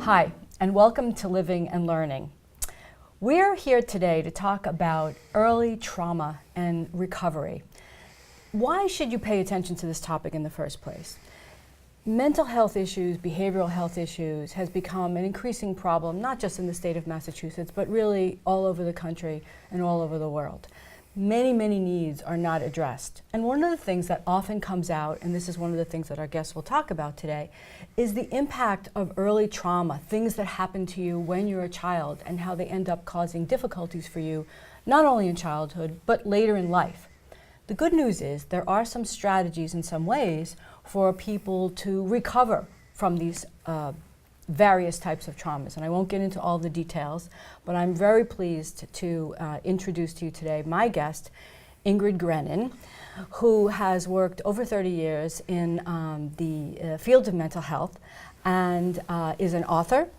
Hi, and welcome to Living and Learning. We're here today to talk about early trauma and recovery. Why should you pay attention to this topic in the first place? Mental health issues, behavioral health issues has become an increasing problem, not just in the state of Massachusetts, but really all over the country and all over the world. Many needs are not addressed. And one of the things that often comes out, and this is one of the things that our guests will talk about today, is the impact of early trauma, things that happen to you when you're a child and how they end up causing difficulties for you, not only in childhood, but later in life. The good news is there are some strategies in some ways for people to recover from these various types of traumas. And I won't get into all the details, but I'm very pleased to introduce to you today my guest, Ingrid Grenon, who has worked over 30 years in the field of mental health and is an author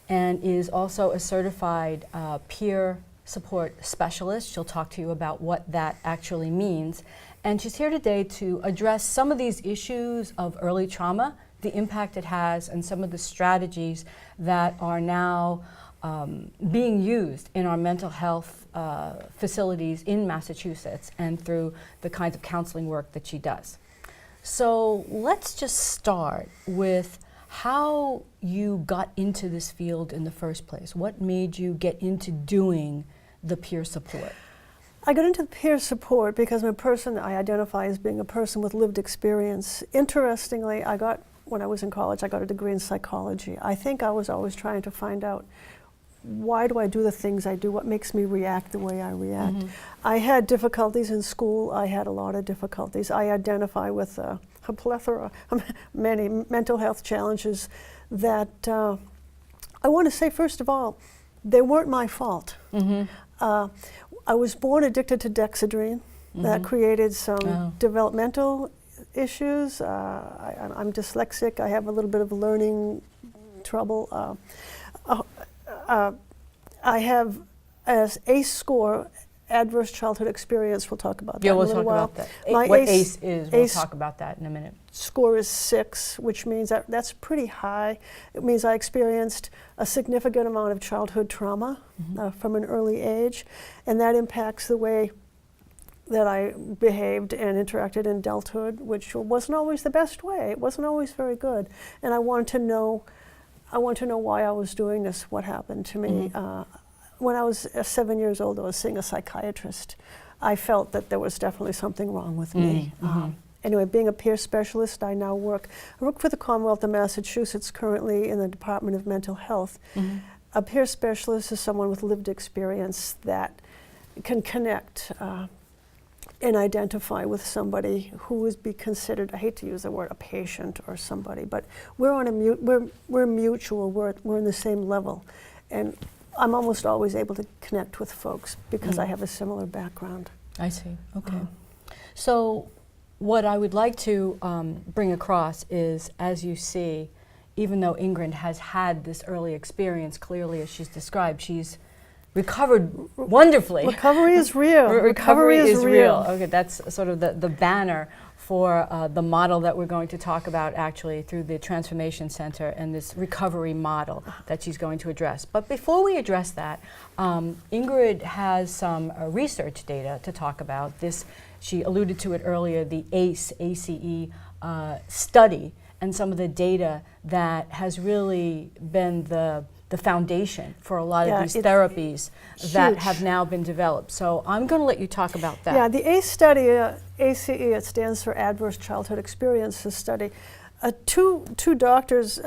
and is also a certified peer support specialist. She'll talk to you about what that actually means. And she's here today to address some of these issues of early trauma, the impact it has, and some of the strategies that are now being used in our mental health facilities in Massachusetts and through the kinds of counseling work that she does. So let's just start with how you got into this field in the first place. What made you get into doing the peer support? I got into peer support because I'm a person I identify as being a person with lived experience. Interestingly, when I was in college, I got a degree in psychology. I think I was always trying to find out, why do I do the things I do? What makes me react the way I react? Mm-hmm. I had difficulties in school. I had a lot of difficulties. I identify with a plethora, many mental health challenges that I want to say, first of all, they weren't my fault. Mm-hmm. I was born addicted to Dexedrine. Mm-hmm. That created some developmental issues. I'm dyslexic. I have a little bit of learning trouble. I have an ACE score, adverse childhood experience. We'll talk about that in a little while. About that. What ACE is, we'll talk about that in a minute. Score is 6, which means that's pretty high. It means I experienced a significant amount of childhood trauma from an early age, and that impacts the way that I behaved and interacted in adulthood, which wasn't always the best way. It wasn't always very good. And I wanted to know why I was doing this, what happened to me. When I was 7 years old, I was seeing a psychiatrist. I felt that there was definitely something wrong with me. Anyway, being a peer specialist, I work for the Commonwealth of Massachusetts currently in the Department of Mental Health. A peer specialist is someone with lived experience that can connect and identify with somebody who would be considered, I hate to use the word a patient or somebody, but we're on we're mutual, we're in the same level. And I'm almost always able to connect with folks because I have a similar background. I see, okay. So what I would like to bring across is, as you see, even though Ingrid has had this early experience, clearly as she's described, she's recovered wonderfully. Recovery is real. Recovery is real. Okay, that's sort of the banner for the model that we're going to talk about actually through the Transformation Center and this recovery model that she's going to address. But before we address that, Ingrid has some research data to talk about. This, she alluded to it earlier, the ACE study, and some of the data that has really been the foundation for a lot of these therapies that have now been developed. So I'm going to let you talk about that. Yeah, the ACE study, ACE, it stands for Adverse Childhood Experiences Study. Two doctors,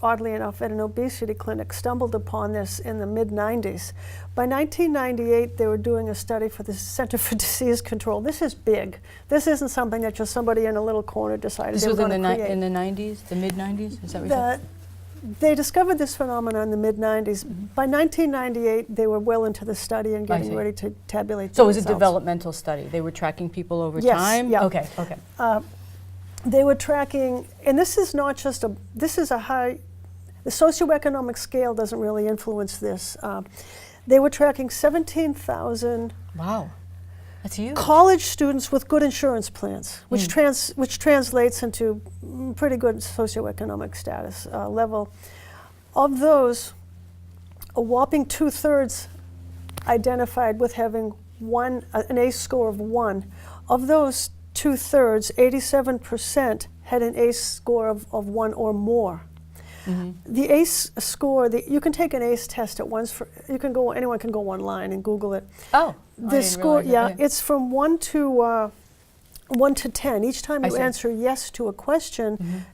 oddly enough, at an obesity clinic stumbled upon this in the mid-90s. By 1998, they were doing a study for the Center for Disease Control. This is big. This isn't something that just somebody in a little corner decided they were going to create. This was in the 90s, the mid-90s? Is that what you said? They discovered this phenomenon in the mid-90s. By 1998, they were well into the study and getting ready to tabulate So the it was results. a developmental study. They were tracking people over Yes, time? yeah. Okay. They were tracking, and this is not just this is a high, the socioeconomic scale doesn't really influence this. They were tracking 17,000 Wow. That's huge. College students with good insurance plans, which translates into pretty good socioeconomic status level. Of those, a whopping 2/3 identified with having an ACE score of 1. Of those 2/3, 87% had an ACE score of 1 or more. The ACE score, you can take an ACE test at once. Anyone can go online and Google it. Oh, The score, it's from 1 to 10. Each time you answer yes to a question,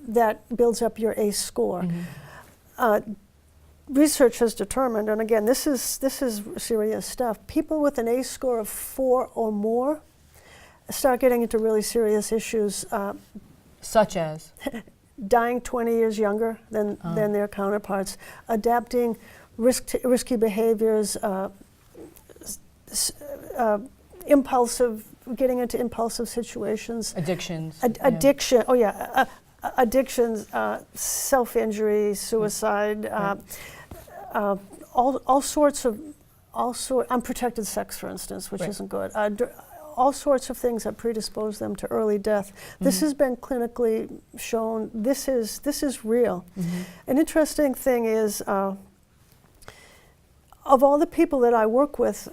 that builds up your ACE score. Research has determined, and again, this is serious stuff. People with an ACE score of 4 or more start getting into really serious issues, such as dying 20 years younger than their counterparts, adapting risky behaviors, getting into impulsive situations, addictions, addictions, self-injury, suicide, all sorts of unprotected sex, for instance, which isn't good. All sorts of things that predispose them to early death. This has been clinically shown. This is real. An interesting thing is, of all the people that I work with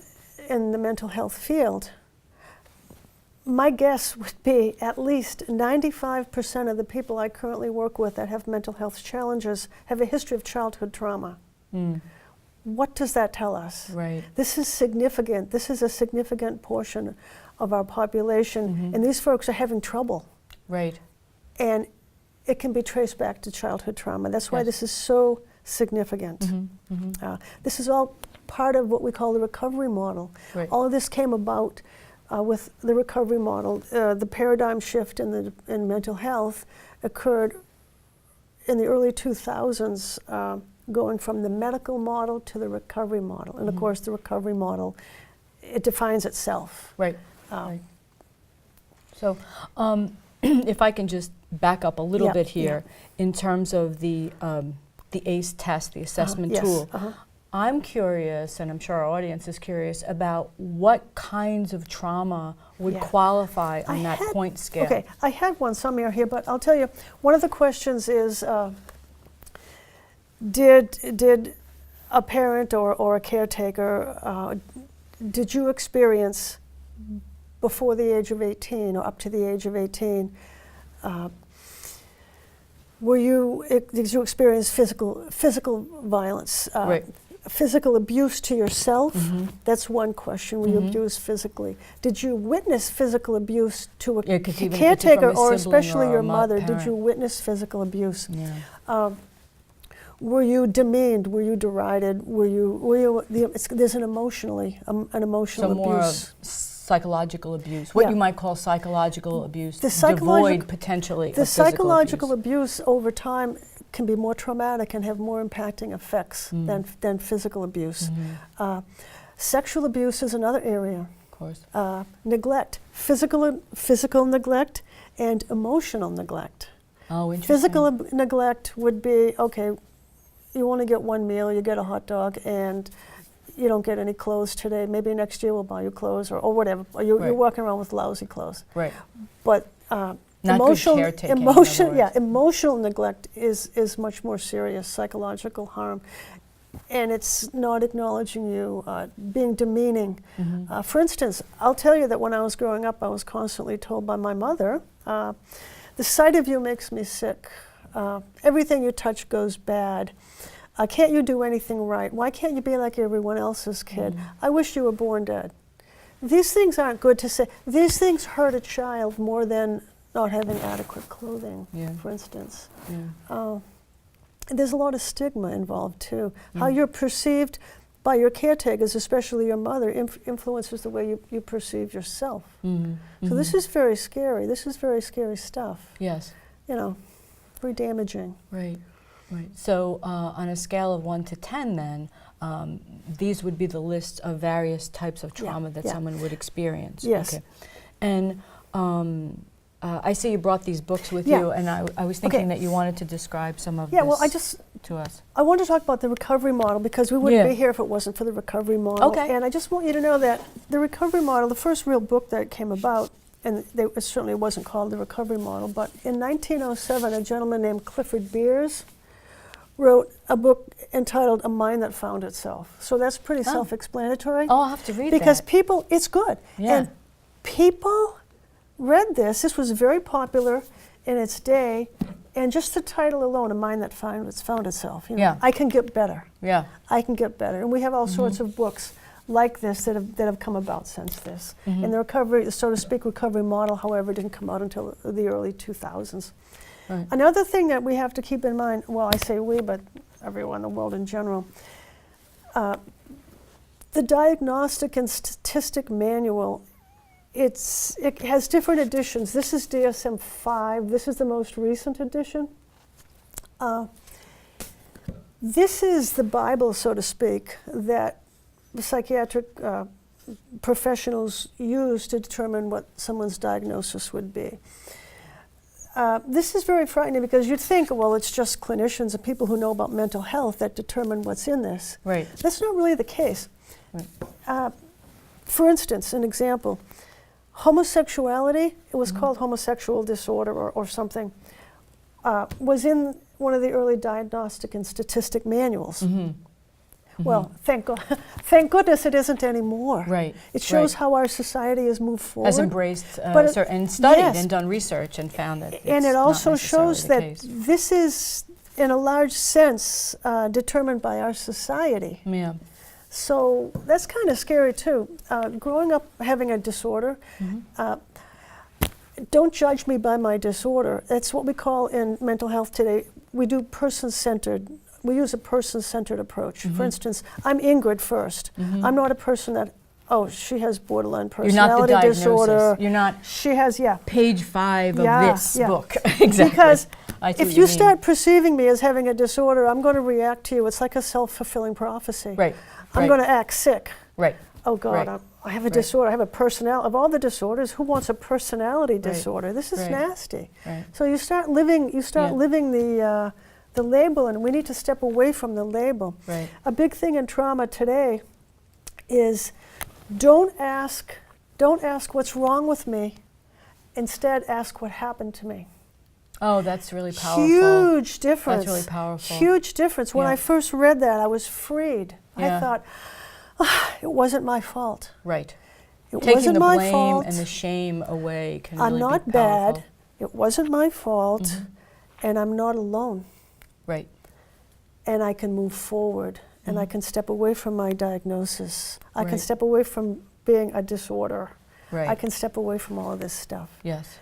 in the mental health field, my guess would be at least 95% of the people I currently work with that have mental health challenges have a history of childhood trauma. What does that tell us? Right. This is significant. This is a significant portion of our population, and these folks are having trouble. Right. And it can be traced back to childhood trauma. That's why this is so significant. This is all part of what we call the recovery model. Right. All of this came about with the recovery model. The paradigm shift in mental health occurred in the early 2000s, going from the medical model to the recovery model. And of course, the recovery model, it defines itself. Right. Right. So if I can just back up a little bit here in terms of the ACE test, the assessment tool. I'm curious, and I'm sure our audience is curious, about what kinds of trauma would qualify on that point scale. Okay, I had one somewhere here, but I'll tell you, one of the questions is, did a parent or a caretaker, did you experience before the age of 18 or up to the age of 18, did you experience physical violence? Physical abuse to yourself? That's one question. Were you abused physically? Did you witness physical abuse to a caretaker or especially your mother? Did you witness physical abuse? Were you demeaned? Were you derided? There's an emotional abuse. More of psychological abuse, what you might call psychological abuse, devoid potentially of the psychological abuse. Over time can be more traumatic and have more impacting effects than physical abuse. Sexual abuse is another area. Of course. Neglect, physical neglect and emotional neglect. Oh, interesting. Physical neglect would be, okay, you only get one meal, you get a hot dog, and you don't get any clothes today. Maybe next year we'll buy you clothes or whatever. Or you're walking around with lousy clothes. Right. But emotional neglect is much more serious psychological harm, and it's not acknowledging you, being demeaning. For instance, I'll tell you that when I was growing up, I was constantly told by my mother, the sight of you makes me sick. Everything you touch goes bad. Can't you do anything right? Why can't you be like everyone else's kid? I wish you were born dead. These things aren't good to say. These things hurt a child more than not having adequate clothing, for instance. There's a lot of stigma involved too. How you're perceived by your caretakers, especially your mother, influences the way you perceive yourself. So this is very scary. This is very scary stuff. Yes. You know, very damaging. Right. Right. So on a scale of 1 to 10 then, these would be the list of various types of trauma that someone would experience. Yes. Okay. And I see you brought these books with you, and I was thinking that you wanted to describe some of this to us. I want to talk about the recovery model because we wouldn't be here if it wasn't for the recovery model. Okay. And I just want you to know that the recovery model, the first real book that came about, and it certainly wasn't called the recovery model, but in 1907, a gentleman named Clifford Beers wrote a book entitled A Mind That Found Itself. So that's pretty self-explanatory. Oh, I'll have to read because that. people, it's good. Yeah. And people read this. This was very popular in its day. And just the title alone, A Mind That Found Itself. You know, Yeah. I can get better. Yeah. I can get better. And we have all sorts of books like this that have come about since this. And the recovery, so to speak, recovery model, however, didn't come out until the early 2000s. Right. Another thing that we have to keep in mind, well, I say we, but everyone in the world in general, the Diagnostic and Statistic Manual, it has different editions. This is DSM-5. This is the most recent edition. This is the Bible, so to speak, that the psychiatric professionals use to determine what someone's diagnosis would be. This is very frightening because you'd think, well, it's just clinicians and people who know about mental health that determine what's in this. Right. That's not really the case. Right. For instance, an example, homosexuality, it was called homosexual disorder or something, was in one of the early diagnostic and statistic manuals. Well, thank goodness it isn't anymore. Right. It shows right. how our society has moved forward. Has embraced and studied yes. and done research and found that and it also shows that case. this is, in a large sense, determined by our society. Yeah. So that's kind of scary too. Growing up having a disorder, don't judge me by my disorder. That's what we call in mental health today. We do person-centered. We use a person-centered approach. For instance, I'm Ingrid first. I'm not a person that, oh, she has borderline personality disorder. You're not. She has, Page 5 of this book. Exactly. Because if you mean. start perceiving me as having a disorder, I'm going to react to you. It's like a self-fulfilling prophecy. Right. I'm going to act sick. Right. Oh God, Right. I have a disorder. I have a personality. Of all the disorders, who wants a personality disorder? This is nasty. Right. So you start living. You start living the label, and we need to step away from the label. Right. A big thing in trauma today is don't ask what's wrong with me. Instead, ask what happened to me. Oh, that's really powerful. Huge difference. That's really powerful. Huge difference. When I first read that, I was freed. I thought, it wasn't my fault. Right. It Taking wasn't the my blame fault. and the shame away can I'm really not be powerful. bad. It wasn't my fault, and I'm not alone. Right. And I can move forward, and I can step away from my diagnosis. I can Right. step away from being a disorder. Right. I can step away from all of this stuff. Yes.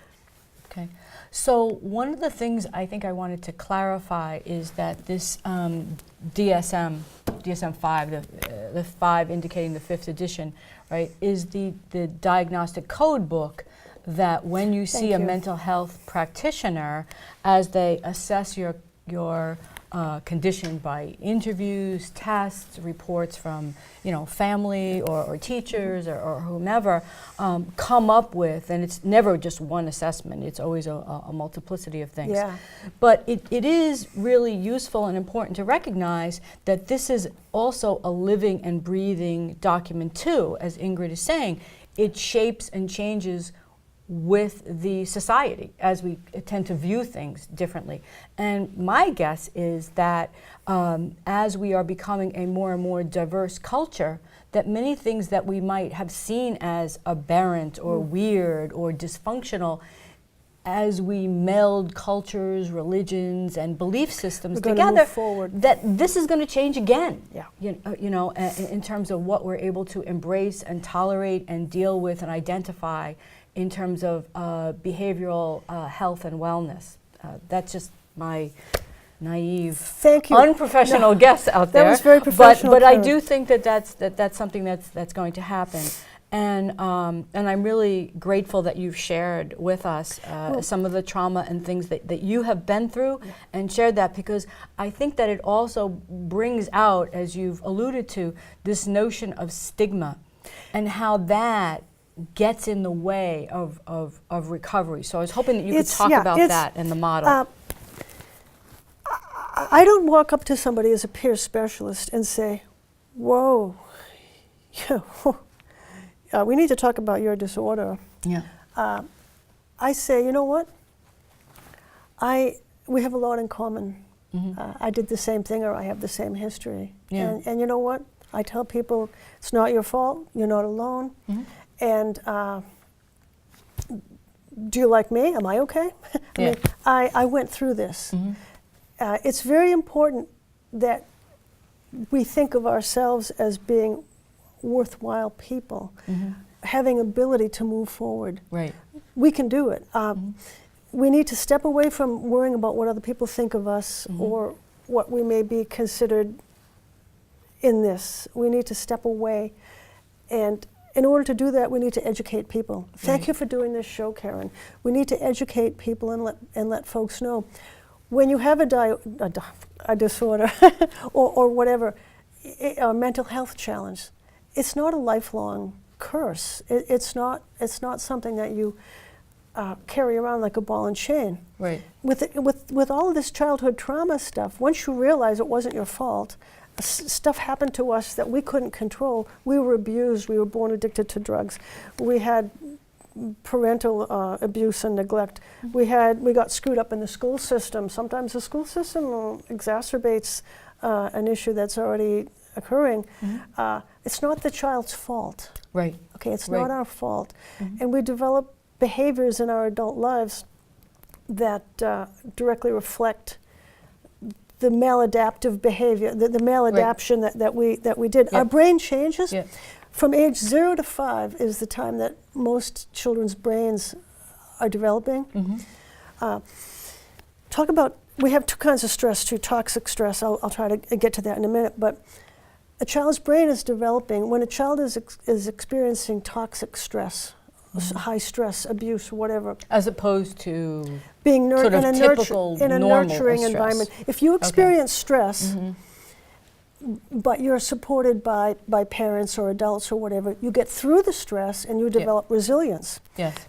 Okay. So one of the things I think I wanted to clarify is that this DSM-5, the 5 indicating the 5th edition, right, is the diagnostic code book that when you see a mental health practitioner, as they assess your condition by interviews, tests, reports from family or teachers or whomever, come up with, and it's never just one assessment, it's always a multiplicity of things. Yeah. But it is really useful and important to recognize that this is also a living and breathing document too, as Ingrid is saying. It shapes and changes with the society as we tend to view things differently. And my guess is that as we are becoming a more and more diverse culture, that many things that we might have seen as aberrant or weird or dysfunctional, as we meld cultures, religions, and belief systems together, that this is going to change again. Yeah. In terms of what we're able to embrace and tolerate and deal with and identify in terms of behavioral health and wellness. That's just my naive, unprofessional guess out there. That was very professional. But I do think that's something that's going to happen. And I'm really grateful that you've shared with us some of the trauma and things that you have been through and shared that, because I think that it also brings out, as you've alluded to, this notion of stigma and how that gets in the way of recovery. So I was hoping that you could talk about that and the model. I don't walk up to somebody as a peer specialist and say, whoa, we need to talk about your disorder. Yeah. I say, you know what? We have a lot in common. I did the same thing, or I have the same history. Yeah. And you know what? I tell people, it's not your fault, you're not alone. And do you like me? Am I okay? I mean, I went through this. It's very important that we think of ourselves as being worthwhile people, having ability to move forward. Right. We can do it. We need to step away from worrying about what other people think of us or what we may be considered in this. We need to step away, and in order to do that, we need to educate people. Thank you for doing this show, Karen. We need to educate people and let folks know. When you have a disorder or whatever, a mental health challenge, it's not a lifelong curse. It's not something that you carry around like a ball and chain. Right. With all of this childhood trauma stuff, once you realize it wasn't your fault, stuff happened to us that we couldn't control. We were abused. We were born addicted to drugs. We had parental abuse and neglect. We got screwed up in the school system. Sometimes the school system exacerbates an issue that's already occurring. It's not the child's fault. Right. Okay, it's not our fault. And we develop behaviors in our adult lives that directly reflect the maladaptive behavior, the maladaption that we did. Our brain changes. From age 0 to 5 is the time that most children's brains are developing. Talk about, we have two kinds of stress too, toxic stress. I'll try to get to that in a minute, but a child's brain is developing when a child is experiencing toxic stress, high stress, abuse, whatever. As opposed to being sort of in a nurturing environment. If you experience stress, but you're supported by parents or adults or whatever, you get through the stress and you develop resilience.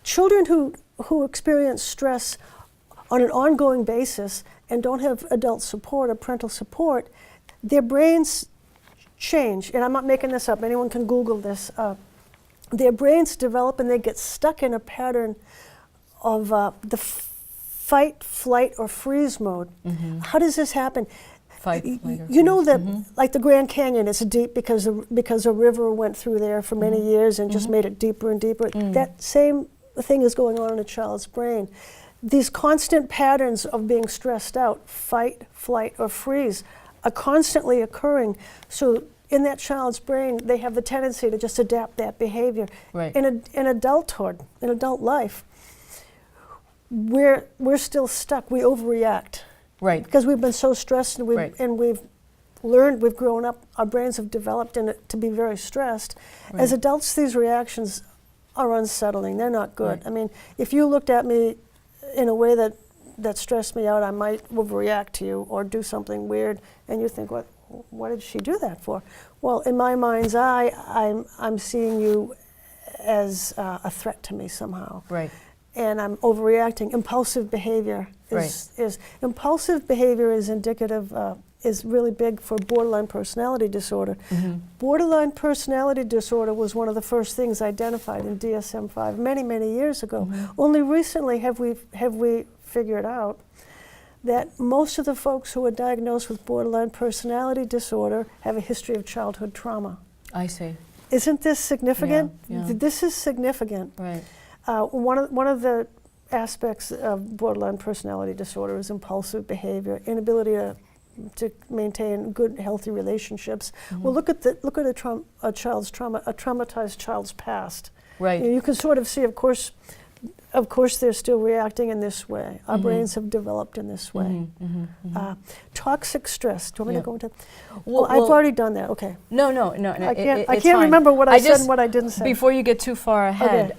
Children who experience stress on an ongoing basis and don't have adult support or parental support, their brains change. And I'm not making this up. Anyone can Google this. Their brains develop and they get stuck in a pattern of the fight, flight, or freeze mode. How does this happen? Fight, flight, or you know that, like the Grand Canyon, it's deep because a river went through there for many years and just made it deeper and deeper. That same thing is going on in a child's brain. These constant patterns of being stressed out, fight, flight, or freeze, are constantly occurring. So in that child's brain, they have the tendency to just adapt that behavior. In adulthood, in adult life, we're still stuck. We overreact. Because we've been so stressed and we've learned, we've grown up, our brains have developed in it to be very stressed. As adults, these reactions are unsettling. They're not good. I mean, if you looked at me in a way that stressed me out, I might overreact to you or do something weird, and you think, what did she do that for? Well, in my mind's eye, I'm seeing you as a threat to me somehow. And I'm overreacting. Impulsive behavior is impulsive behavior is indicative, is really big for borderline personality disorder. Borderline personality disorder was one of the first things identified in DSM-5 many, many years ago. Only recently have we figured out that most of the folks who are diagnosed with borderline personality disorder have a history of childhood trauma. I see. Isn't this significant? This is significant. One of the aspects of borderline personality disorder is impulsive behavior, inability to maintain good, healthy relationships. Well, look at a child's trauma, a traumatized child's past. You can sort of see, of course, they're still reacting in this way. Our brains have developed in this way. Toxic stress. Do you want me to go into? Well, I've already done that. Okay. No. I can't remember what I said and what I didn't say. Before you get too far ahead,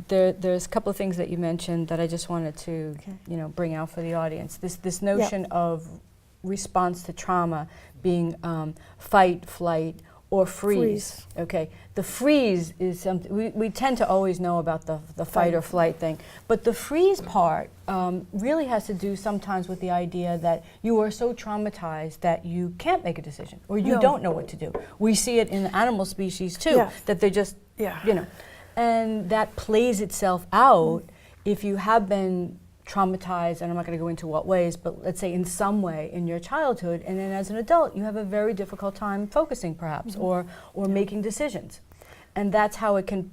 there's a couple of things that you mentioned that I just wanted to, bring out for the audience. This notion of response to trauma being fight, flight, or freeze. Okay, the freeze is something we tend to always know about the fight or flight thing, but the freeze part really has to do sometimes with the idea that you are so traumatized that you can't make a decision or you don't know what to do. We see it in the animal species too, that they just and that plays itself out if you have been traumatized, and I'm not going to go into what ways, but let's say in some way in your childhood, and then as an adult you have a very difficult time focusing perhaps, or making decisions. And that's how it can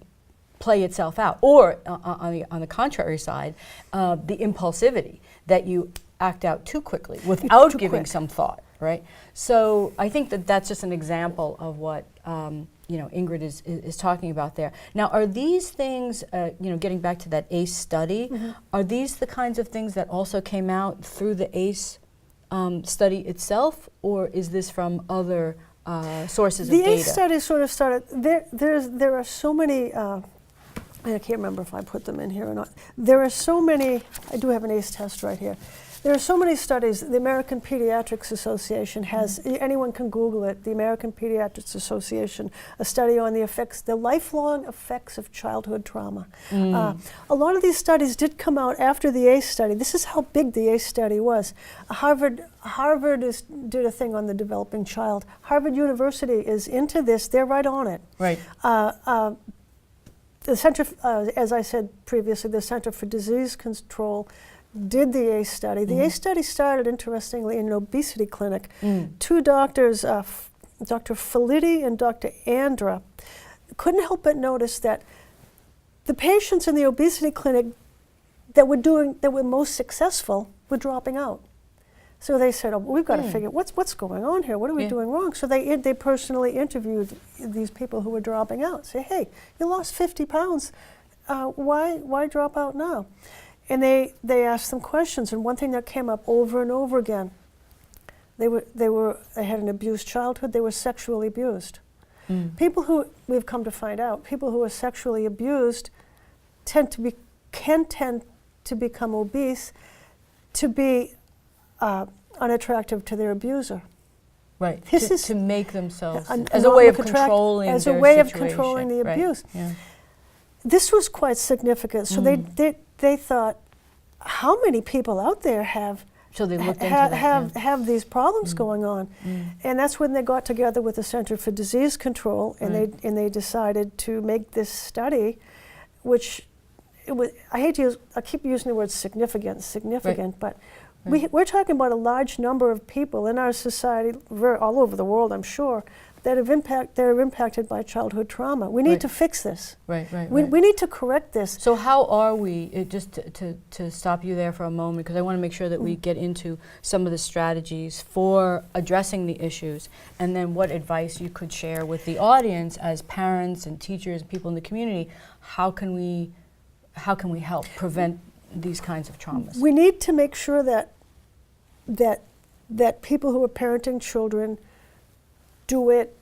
play itself out. Or on the contrary side, the impulsivity, that you act out too quickly without giving some thought, right? So I think that that's just an example of what Ingrid is talking about there. Now, are these things, getting back to that ACE study, are these the kinds of things that also came out through the ACE study itself, or is this from other sources of data? The ACE study sort of started, there are so many, I can't remember if I put them in here or not. There are so many, I do have an ACE test right here. There are so many studies. The American Pediatrics Association has, anyone can Google it, the American Pediatrics Association, a study on the lifelong effects of childhood trauma. A lot of these studies did come out after the ACE study. This is how big the ACE study was. Harvard did a thing on the developing child. Harvard University is into this. They're right on it. Right. The Center, as I said previously, the Center for Disease Control did the ACE study. The ACE study started, interestingly, in an obesity clinic. Two doctors, Dr. Felitti and Dr. Andra, couldn't help but notice that the patients in the obesity clinic that were most successful were dropping out. So they said, we've got to figure what's going on here. What are we doing wrong? So they personally interviewed these people who were dropping out. Say, hey, you lost 50 pounds. Why drop out now? And they asked them questions. And one thing that came up over and over again, they had an abused childhood. They were sexually abused. People who, we've come to find out, people who are sexually abused can tend to become obese, to be unattractive to their abuser. Right. This is to make themselves as a way of controlling as their a way situation. of controlling the abuse. Yeah. This was quite significant. So they thought, how many people out there have So they looked into that, have these problems going on? And that's when they got together with the Center for Disease Control, and they decided to make this study, which I keep using the word significant, but we're talking about a large number of people in our society, all over the world, I'm sure, that are impacted by childhood trauma. We need to fix this. We need to correct this. So how are we, just to stop you there for a moment, because I want to make sure that we get into some of the strategies for addressing the issues, and then what advice you could share with the audience as parents and teachers and people in the community. How can we help prevent these kinds of traumas? We need to make sure that people who are parenting children do it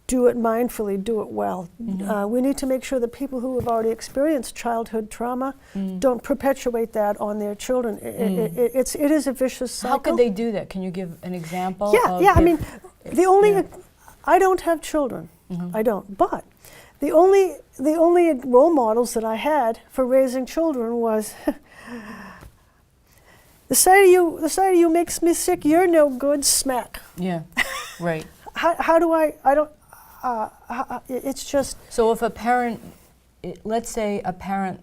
mindfully, do it well. We need to make sure that people who have already experienced childhood trauma don't perpetuate that on their children. It is a vicious cycle. How could they do that? Can you give an example? Yeah. I mean, I don't have children. I don't. But the only role models that I had for raising children was the sight of you makes me sick. You're no good. Smack. Yeah. Right. How do I don't. It's just. So if a parent, let's say a parent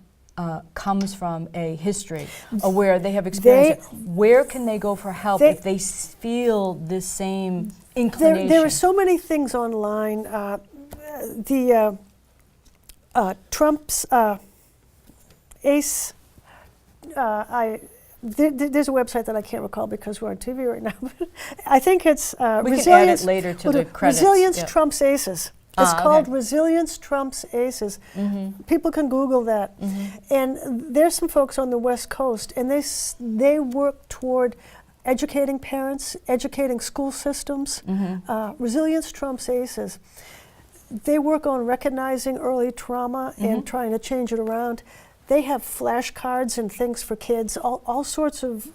comes from a history where they have experienced it, where can they go for help if they feel this same inclination? There are so many things online. Trump's ACE. There's a website that I can't recall because we're on TV right now. But I think it's we can add it later to the credits. Resilience Trumps ACEs. It's called Resilience Trumps ACEs. People can Google that. And there's some folks on the West Coast, and they work toward educating parents, educating school systems. Resilience Trumps ACEs. They work on recognizing early trauma and trying to change it around. They have flashcards and things for kids, all sorts of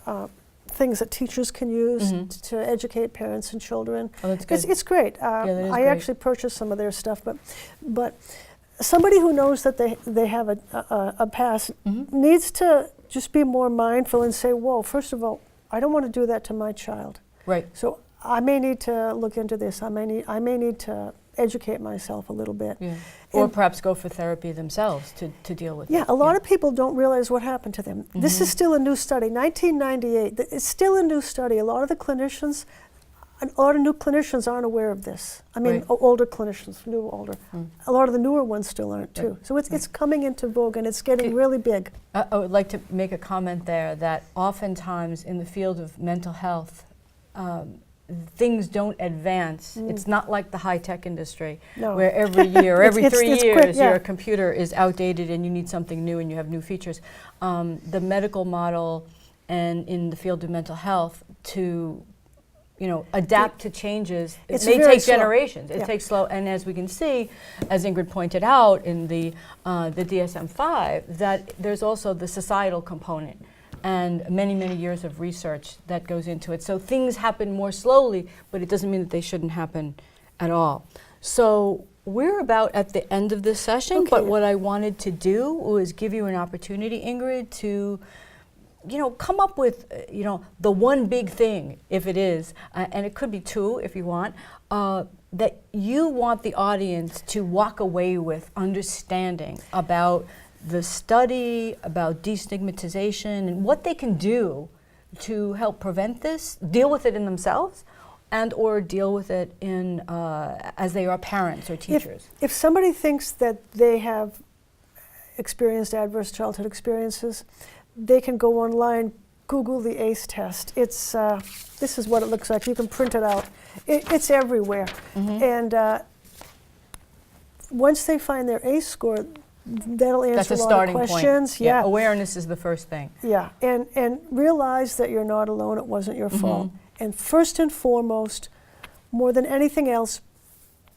things that teachers can use to educate parents and children. Oh, that's good. It's great. Yeah, that is I great. actually purchased some of their stuff, but somebody who knows that they have a past needs to just be more mindful and say, whoa, first of all, I don't want to do that to my child. Right. So I may need to look into this. I may need to educate myself a little bit. Yeah. Or And- perhaps go for therapy themselves to deal with Yeah, it. a lot of people don't realize what happened to them. This is still a new study, 1998. It's still a new study. A lot of new clinicians aren't aware of this. I mean, Right. older clinicians, older. A lot of the newer ones still aren't too. Right. So it's coming into vogue and it's getting really big. I would like to make a comment there that oftentimes in the field of mental health, things don't advance. It's not like the high-tech industry, No. where every year, every It's 3 quick, years, yeah. your computer is outdated and you need something new and you have new features. The medical model and in the field of mental health to adapt to changes, it It's may very take slow. generations. It Yeah. takes slow, and as we can see, as Ingrid pointed out in the DSM-5, that there's also the societal component and many, many years of research that goes into it. So things happen more slowly, but it doesn't mean that they shouldn't happen at all. So we're about at the end of this session, but Okay. what I wanted to do was give you an opportunity, Ingrid, to come up with, the one big thing, if it is, and it could be two if you want, that you want the audience to walk away with understanding about the study, about destigmatization, and what they can do to help prevent this, deal with it in themselves, and or deal with it in as they are parents or teachers. If somebody thinks that they have experienced adverse childhood experiences, they can go online, Google the ACE test. It's this is what it looks like. You can print it out. It's everywhere. And once they find their ACE score, that'll answer That's a a lot of starting questions. point. Yeah, awareness is the first thing. Yeah, and realize that you're not alone. It wasn't your fault. And first and foremost, more than anything else,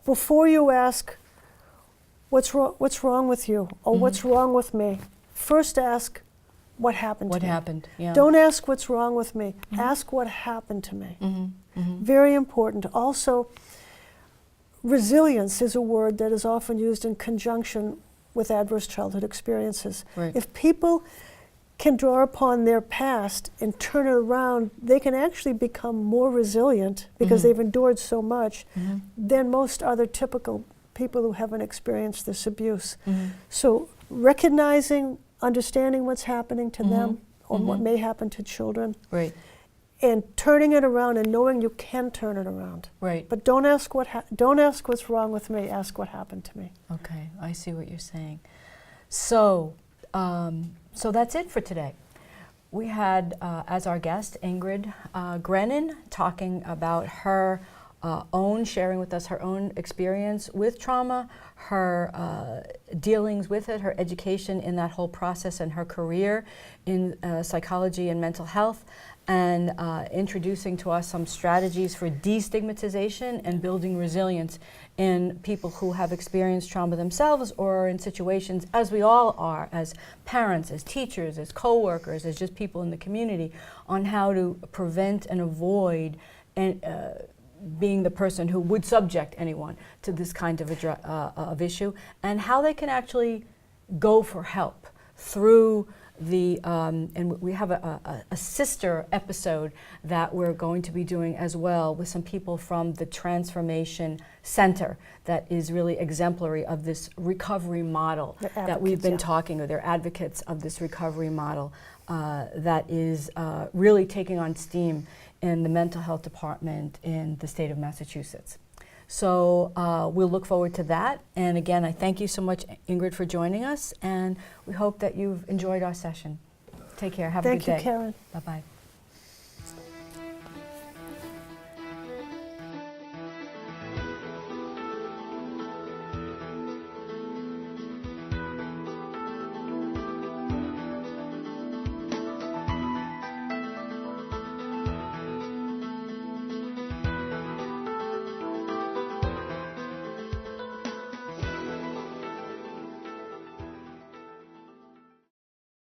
before you ask, what's wrong with you, or what's wrong with me, first ask, what happened to me? What happened? Yeah. Don't ask what's wrong with me. Ask what happened to me. Very important. Also, resilience is a word that is often used in conjunction with adverse childhood experiences. Right. If people can draw upon their past and turn it around, they can actually become more resilient because they've endured so much than most other typical people who haven't experienced this abuse. So recognizing, understanding what's happening to them or what may happen to children, Right. and turning it around and knowing you can turn it around. Right. But don't ask what's wrong with me. Ask what happened to me. Okay, I see what you're saying. So, so that's it for today. We had as our guest Ingrid Grenon talking about her sharing with us her own experience with trauma, her dealings with it, her education in that whole process, and her career in psychology and mental health, and introducing to us some strategies for destigmatization and building resilience in people who have experienced trauma themselves or in situations, as we all are, as parents, as teachers, as co-workers, as just people in the community, on how to prevent and avoid and being the person who would subject anyone to this kind of issue, and how they can actually go for help through the, and we have a sister episode that we're going to be doing as well with some people from the Transformation Center that is really exemplary of this recovery model that we've been talking with. They're advocates of this recovery model that is really taking on steam in the mental health department in the state of Massachusetts. So we'll look forward to that. And again, I thank you so much, Ingrid, for joining us, and we hope that you've enjoyed our session. Take care. Have a good day. Thank you, Karen. Bye-bye.